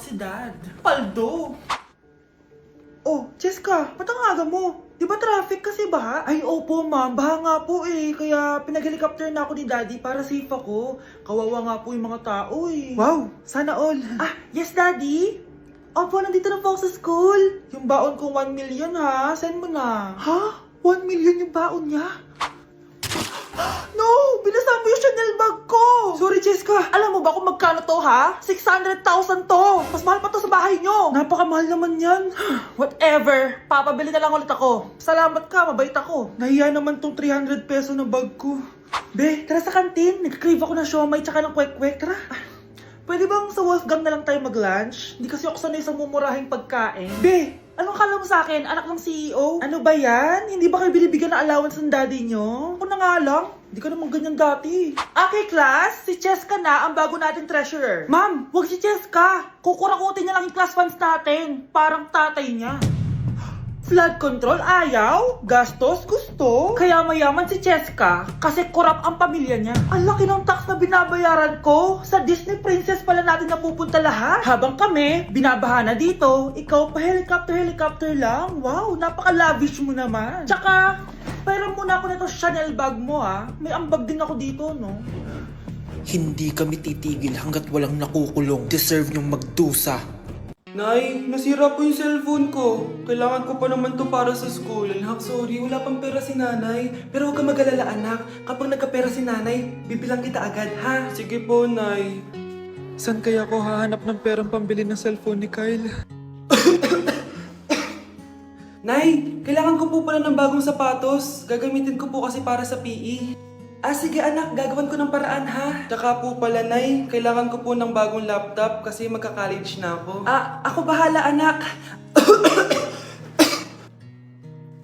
si Dad. Paldo! Oh, Cheska, ba't ang aga mo? Di ba traffic kasi baha? Ay, opo ma'am. Baha nga po eh. Kaya pinag-helicopter na ako ni Daddy para safe ako. Kawawa nga po yung mga tao eh. Wow, sana all. Ah, yes Daddy? Opo, nandito na po ako sa school. Yung baon ko 1 million ha. Send mo na. Ha? 1 million yung baon niya? No! Binasa mo yung Chanel bag ko! Sorry, Cheska. Alam mo ba kung magkano to ha? 600,000 to! Mas mahal pa to sa bahay nyo! Napakamahal naman yan. Whatever! Papabili na lang ulit ako. Salamat ka, mabait ako. Nahiya naman tong 300 peso na bag ko. Be, tara sa kantin. Nag-crave ako ng siomay tsaka ng kwek-kwek. Tara. Pwede bang sa Wolfgang na lang tayo mag-lunch? Hindi kasi ako sanay sa mumurahing pagkain. Be, Anong kala mo sa akin? Anak ng CEO? Ano ba yan? Hindi ba kayo binibigyan ng allowance ng daddy nyo? Ako na nga lang. Hindi ka naman ganyan dati. Okay, class. Si Cheska na ang bago nating treasurer. Ma'am, wag si Cheska. Kukurakutin niya lang yung class funds natin. Parang tatay niya. Flood control, ayaw. Gastos, gusto. Kaya mayaman si Cheska kasi korap ang pamilya niya. Ang laki ng tax na binabayaran ko. Sa Disney Princess pala natin napupunta lahat. Habang kami, binabaha na dito. Ikaw pa helicopter lang. Wow, napaka-lavish mo naman. Tsaka, pera muna ako nito Chanel bag mo ah. May ambag din ako dito, no? Hindi kami titigil hanggat walang nakukulong. Deserve niyong magdusa. Nay, nasira po yung cellphone ko. Kailangan ko pa naman to para sa school. Anak, sorry, wala pang pera si nanay. Pero huwag ka mag-alala, anak. Kapag nagkapera si nanay, bibilang kita agad, ha? Sige po, nay. Saan kaya ako hahanap ng perang pambili ng cellphone ni Kyle? Nay, kailangan ko po pala ng bagong sapatos. Gagamitin ko po kasi para sa PE. Ah, sige anak, gagawin ko ng paraan ha. Tsaka po pala, Nay, kailangan ko po ng bagong laptop kasi magka-college na ako. Ah, ako bahala anak.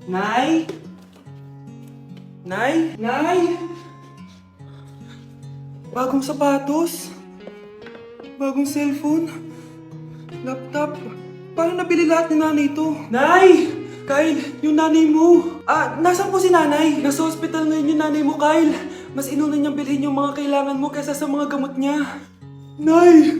Nay? Nay? Nay? Bagong sapatos? Bagong cellphone? Laptop? Paano nabili lahat ni nanay ito? Nay! Kyle, yung nanay mo. Ah, nasaan po si nanay? Nasa hospital ngayon yung nanay mo, Kyle. Mas inuna niyang bilhin yung mga kailangan mo kaysa sa mga gamot niya. Nay!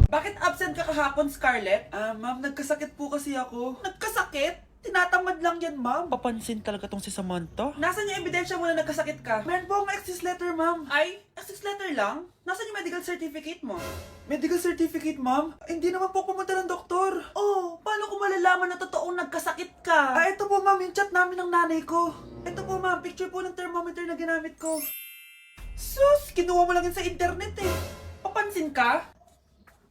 Bakit absent ka kahapon, Scarlett? Ah, ma'am, nagkasakit po kasi ako. Nagkasakit? Tinatamad lang yan, ma'am. Papansin talaga tong si Samantha. Nasaan yung ebidensya mo na nagkasakit ka? Meron po akong excuse letter, ma'am. Ay, excuse letter lang? Nasaan yung medical certificate mo? Medical certificate, ma'am? Hindi naman po pumunta ng doktor. Oh, paano ko malalaman na totoong nagkasakit ka? Ah, ito po, ma'am, yung chat namin ng nanay ko. Ito po, ma'am, picture po ng thermometer na ginamit ko. Sus, kinuha mo lang yun sa internet eh. Papansin ka?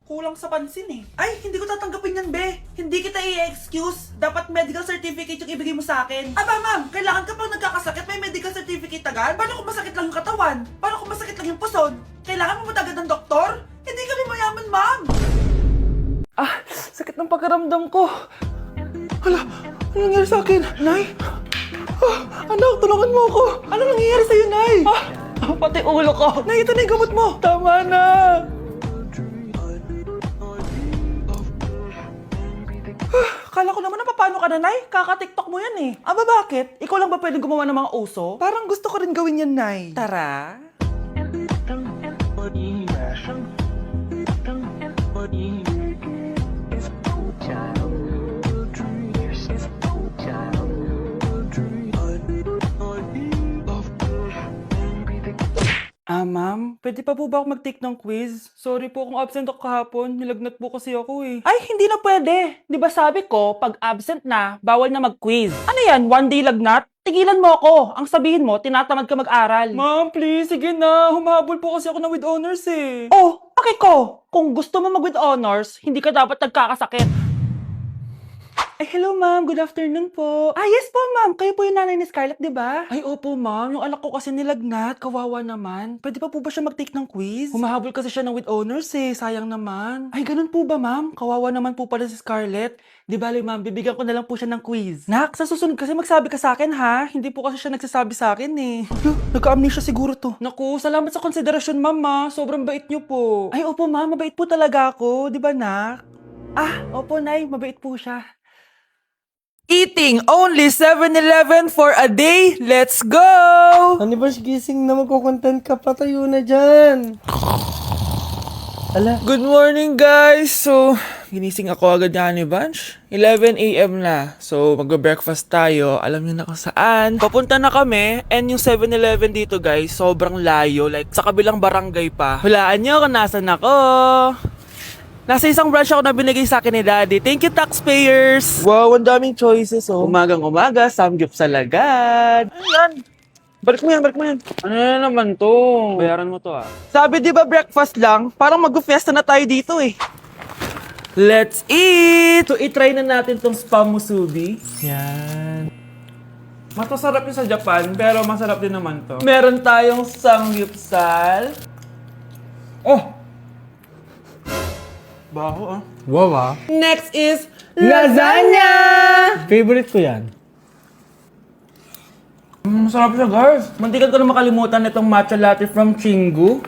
Kulang sa pansin eh. Ay, hindi ko tatanggapin yan, be. Hindi kita i-excuse. Dapat medical certificate yung ibigay mo sa akin. Aba, ma'am, kailangan kapag nagkakasakit may medical certificate agad? Paano kung masakit lang yung katawan? Paano kung masakit lang yung puson? Kailangan mo agad ng doktor? Hindi kami mayaman, ma'am. Ah, sakit ng pakiramdam ko. Hala, ano nangyari sa akin? Nay? Ah, anak, tulungan mo ako. Ano nangyayari sa'yo, Nay? Pati ulo ko. Nay, ito na yung gamot mo. Tama na. Kala ko naman na paano ka nanay? Kaka-tiktok mo yan eh. Aba bakit? Ikaw lang ba pwedeng gumawa ng mga uso? Parang gusto ko rin gawin yan, Nay. Tara. Ah, ma'am, pwede pa po ba ako mag-take ng quiz? Sorry po kung absent ako kahapon. Nilagnat po kasi ako eh. Ay, hindi na pwede. Di ba sabi ko, pag absent na, bawal na mag-quiz. Ano yan, one day lagnat? Tigilan mo ako. Ang sabihin mo, tinatamad ka mag-aral. Ma'am, please, sige na. Humahabol po kasi ako na with honors eh. Oh, okay ko. Kung gusto mo mag-with honors, hindi ka dapat nagkakasakit. Ay, hello ma'am. Good afternoon po. Ah, yes po ma'am. Kayo po yung nanay ni Scarlett, di ba? Ay, opo ma'am. Yung anak ko kasi nilagnat. Kawawa naman. Pwede pa po ba siya mag-take ng quiz? Humahabol kasi siya ng with honors eh. Sayang naman. Ay, ganun po ba ma'am? Kawawa naman po pala si Scarlett. Di bali ma'am, bibigyan ko na lang po siya ng quiz. Nak, sa susunod kasi magsabi ka sa akin ha. Hindi po kasi siya nagsasabi sa akin eh. Nagka-amnesia siguro to. Naku, salamat sa konsiderasyon ma'am ha. Sobrang bait niyo po. Ay, opo ma'am. Mabait po talaga ako. Di ba nak? Ah, opo nay. Mabait po siya. Eating only 7-Eleven for a day. Let's go! Ano ba, gising na magkukontent ka, patayo na dyan. Ala, Good morning, guys! So, ginising ako agad ni Bunch. 11 a.m. na. So, magbe-breakfast tayo. Alam niyo na kung saan. Papunta na kami. And yung 7-Eleven dito, guys, sobrang layo. Like, sa kabilang barangay pa. Hulaan niyo kung nasan ako. Nasa isang branch ako na binigay sa akin ni Daddy. Thank you, taxpayers! Wow, ang daming choices, oh. Umagang-umaga, samgyup sa lagad. Ayan. Balik mo yan. Ano na naman to? Bayaran mo to, ah. Sabi, di ba breakfast lang? Parang mag-fiesta na tayo dito, eh. Let's eat! So, itry na natin tong spam musubi. Yan. Mas masarap yung sa Japan, pero masarap din naman to. Meron tayong samgyupsal. Oh! Baho, ah. wow ah. Next is lasagna! Favorite ko yan. Masarap siya, guys. Mantikan ko na makalimutan itong matcha latte from Chingu.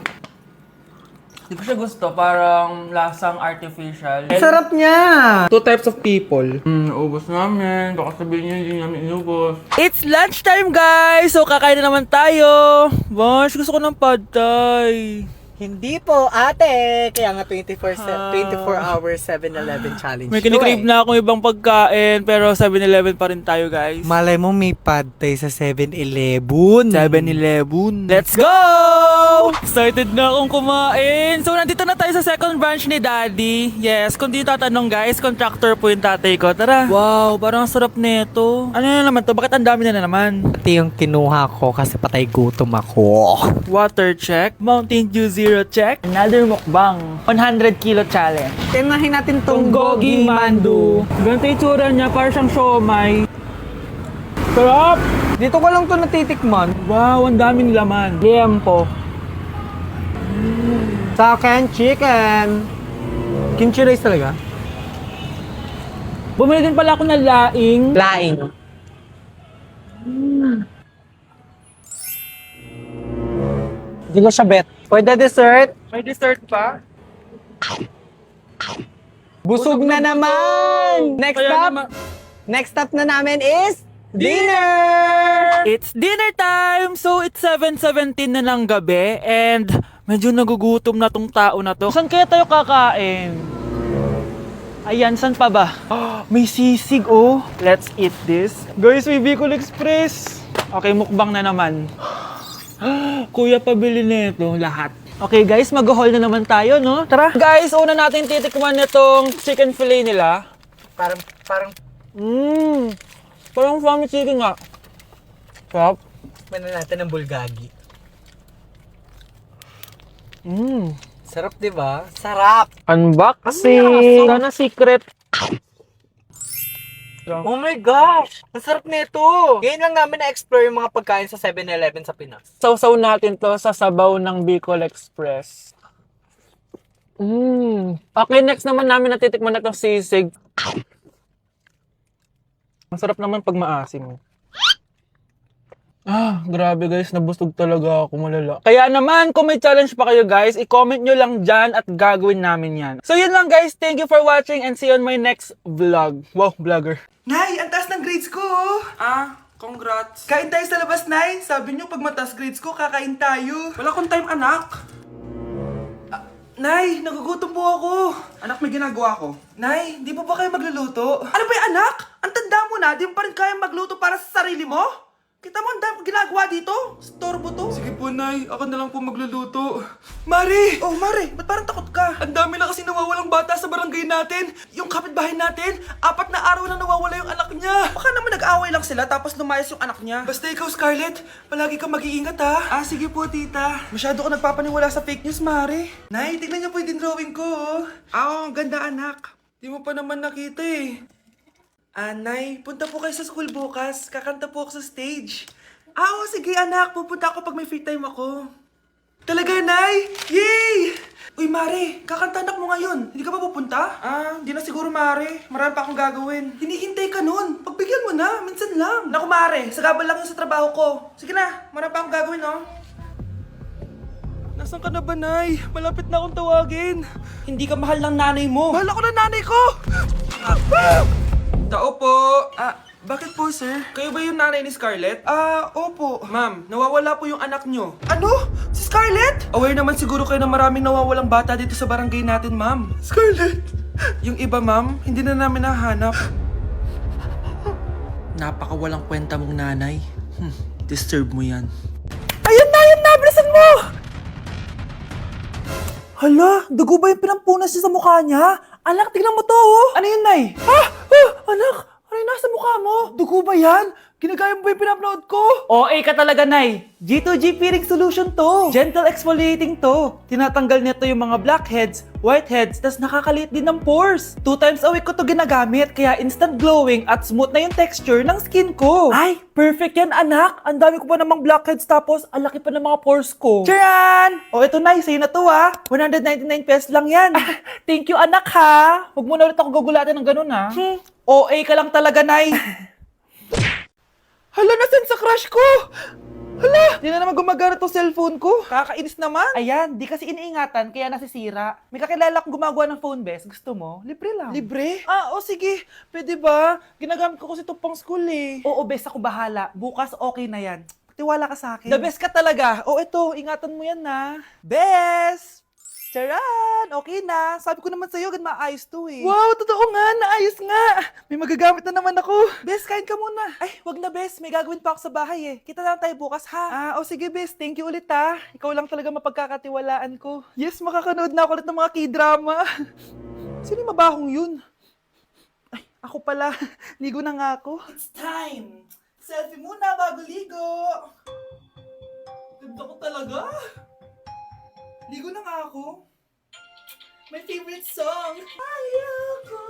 Di ko siya gusto. Parang lasang artificial. Sarap niya! Two types of people. Ubus namin. Baka sabihin niyo hindi namin inubos. It's lunchtime, guys! So, kakain na naman tayo. Bosh, gusto ko ng pad thai. Hindi po, ate. Kaya nga 24 hours 7-Eleven challenge. May kinikrave na akong ibang pagkain, pero 7-Eleven pa rin tayo, guys. Malay mo may pad thai sa 7-Eleven. 7-Eleven. Let's go! Excited na akong kumain. So, nandito na tayo sa second branch ni Daddy. Yes, kung di tatanong guys, contractor po yung tatay ko. Tara. Wow, parang ang sarap nito. Ano na naman to? Bakit ang dami na naman? Ito yung kinuha ko kasi patay gutom ako. Water check. Mountain Dew Zero check. Another mukbang. 100 kilo challenge. Tinahin natin Itong Gogi Mandu. Ganito yung tsura niya, parang siyang siomay. Sarap! Dito ko lang to natitikman. Wow, ang daming laman. Liempo. Sa akin, chicken. Kimchi rice talaga? Bumili din pala ako ng laing. Laing. Hindi ko siya bet. Pwede dessert? May dessert pa? Busog na naman! Next Kaya stop! naman- Next stop na namin is dinner! It's dinner time! So, it's 7:17 na ng gabi and medyo nagugutom na tong tao na to. Saan kaya tayo kakain? Ayan, saan pa ba? May sisig, oh. Let's eat this. Guys, may Bicol Express. Okay, mukbang na naman. Kuya, pabili nito lahat. Okay guys, mag-haul na naman tayo, no? Tara! Guys, una natin titikman nitong chicken fillet nila. Parang, Parang family chicken nga. Sarap. mana natin ng bulgagi. Sarap, di ba? Sarap! Unboxing! Sana secret. Oh my gosh! Ang sarap nito! Ngayon lang namin na-explore yung mga pagkain sa 7-Eleven sa Pinas. Sausaw natin to sa sabaw ng Bicol Express. Okay, next naman namin natitikman na itong sisig. Masarap naman pag maasim. Grabe guys, nabusog talaga ako, malala. Kaya naman, kung may challenge pa kayo guys, i-comment nyo lang dyan at gagawin namin yan. So yun lang guys, thank you for watching and see you on my next vlog. Wow, vlogger. Nay, ang taas ng grades ko, oh. Congrats. Kain tayo sa labas, Nay. Sabi niyo, pag mataas grades ko, kakain tayo. Wala akong time, anak. Nay, nagugutom po ako. Anak, may ginagawa ko. Nay, di mo ba kayo magluluto? Ano ba yung anak? Ang tanda mo na, di mo pa rin kaya magluto para sa sarili mo? Kita mo, ang dami kong ginagawa dito. Storbo to. Sige po, Nay. Ako na lang po magluluto. Mari! Oh, Mari, ba't parang takot ka? Ang dami na kasi nawawalang bata sa barangay natin. Yung kapitbahay natin, 4 na araw na nawawala yung anak niya. Baka naman nag-away lang sila tapos lumayas yung anak niya. Basta ikaw, Scarlett, palagi kang mag-iingat ha. Sige po, tita. Masyado ko nagpapaniwala sa fake news, Mari. Nay, tignan niyo po yung drawing ko, oh. Ang ganda, anak. Di mo pa naman nakita eh. Nay, punta po kayo sa school bukas. Kakanta po ako sa stage. Oo, sige anak. Pupunta ako pag may free time ako. Talaga, Nay? Yay! Uy, Mare, kakanta anak mo ngayon. Hindi ka pa pupunta? Hindi na siguro, Mare. Marami pa akong gagawin. Hinihintay ka nun. Pagbigyan mo na. Minsan lang. Naku, Mare. Sagabal lang yun sa trabaho ko. Sige na. Marami pa akong gagawin, no? Nasaan ka na ba, Nay? Malapit na akong tawagin. Hindi ka mahal ng nanay mo. Mahal ako ng nanay ko! Tao po. Bakit po, sir? Kayo ba yung nanay ni Scarlett? Opo. Ma'am, nawawala po yung anak nyo. Ano? Si Scarlett? Aware naman siguro kayo na maraming nawawalang bata dito sa barangay natin, ma'am. Scarlett? Yung iba, ma'am, hindi na namin nahanap. Napakawalang kwenta mong nanay. Disturb mo yan. Ayun na! Bilisan mo! Hala, dugo ba yung pinampunas niya sa mukha niya? Anak, tignan mo to, oh! Ano yun, Nay? Anak! Ano yung nasa mukha mo? Dugo ba yan? Ginagaya mo ba yung pinupload ko? OA ka talaga, Nay. G2G peeling solution to. Gentle exfoliating to. Tinatanggal nito yung mga blackheads, whiteheads, tas nakakaliit din ng pores. 2 times a week ko to ginagamit, kaya instant glowing at smooth na yung texture ng skin ko. Ay, perfect yan, anak! Ang dami ko pa namang blackheads tapos ang laki pa ng mga pores ko. Charan! O ito, Nay, sa'yo na to, 199 pesos lang yan. Thank you, anak, ha! Huwag mo na ulit ako gugulatin ng ganun, ha? OA ka lang talaga, Nay. Hala, nasan sa crush ko? Hala! Hindi na naman gumagana tong cellphone ko. Kakainis naman. Ayan, di kasi iniingatan, kaya nasisira. May kakilala kong gumagawa ng phone best. Gusto mo? Libre lang. Libre? O sige. Pwede ba? Ginagamit ko kasi ito pang school eh. Oo, best, ako bahala. Bukas okay na yan. Tiwala ka sa akin. The best ka talaga. Ito, ingatan mo yan na. Best! Charan! Okay na. Sabi ko naman sa'yo, gan maayos to eh. Wow, totoo nga. Naayos nga. May magagamit na naman ako. Best, kain ka muna. Ay, wag na, Bes. May gagawin pa ako sa bahay eh. Kita na lang tayo bukas, ha? Sige, Bes. Thank you ulit, ha? Ikaw lang talaga mapagkakatiwalaan ko. Yes, makakanood na ako ulit ng mga K-drama. Sino yung mabahong yun? Ay, ako pala. Ligo na nga ako. It's time. Selfie muna bago ligo. Ganda ko talaga. Ligo na nga ako. My favorite song. Ayoko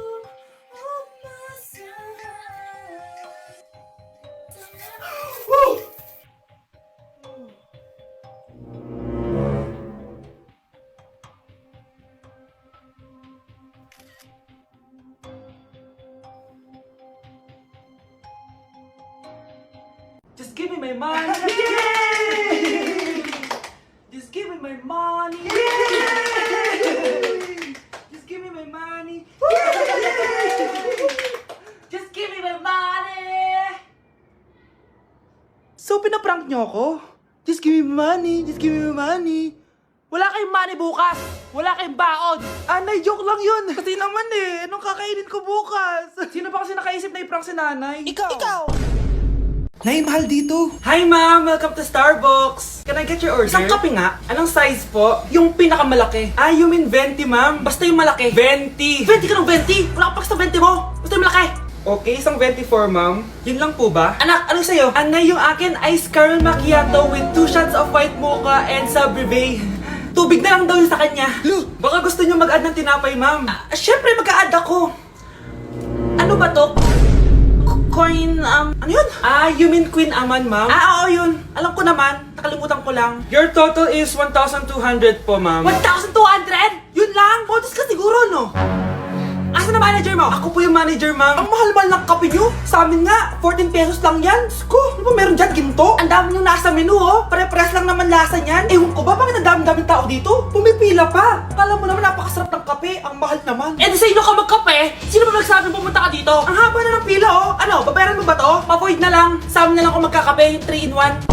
Woo! Just give me my money. Yay! Just give me my money. Yay! Just give me my money. Just give me my money. So, pinaprank niyo ako? Just give me money. Just give me money. Wala kayong money bukas. Wala kayong baon. Nay, joke lang yun. Kasi naman eh, anong kakainin ko bukas? Sino ba kasi nakaisip na i-prank si nanay? Ikaw! Nay, mahal dito. Hi ma'am! Welcome to Starbucks! Can I get your order? Isang kape nga. Anong size po? Yung pinakamalaki. You mean 20 ma'am? Basta yung malaki. 20! 20 ka ng 20? Wala ka pa sa 20 mo! Basta yung malaki! Okay, isang 24 ma'am. Yun lang po ba? Anak, ano sa'yo? Anay, yung akin ice caramel macchiato with 2 shots of white mocha and Sabrivay. Tubig na lang daw yun sa kanya. Baka gusto nyo mag-add ng tinapay ma'am. Syempre mag-a-add ako. Ano ba to? Coin, ano yun? You mean Queen Aman, ma'am? Oo, yun. Alam ko naman. Nakalimutan ko lang. Your total is 1,200 po, ma'am. 1,200? Yun lang? Modus ka siguro, no? Asa na manager mo? Ako po yung manager, ma'am. Ang mahal-mahal ng kape nyo. Sa amin nga, 14 pesos lang yan. Sko, ano ba meron dyan? Ginto? Ang dami nyo nasa menu, oh. Pare-pares lang naman lasa niyan. Ewan ko ba, bakit ang dami-daming tao dito? Pumipila pa. Akala mo naman napakasarap ng kape. Ang mahal naman. Eh, di sa inyo ka magkape? Sino ba nagsabing pumunta ka dito? Ang haba na ng pila, oh. Ano, babayaran mo ba to? Pavoid na lang. Sa amin na lang ako magkakape, 3-in-1.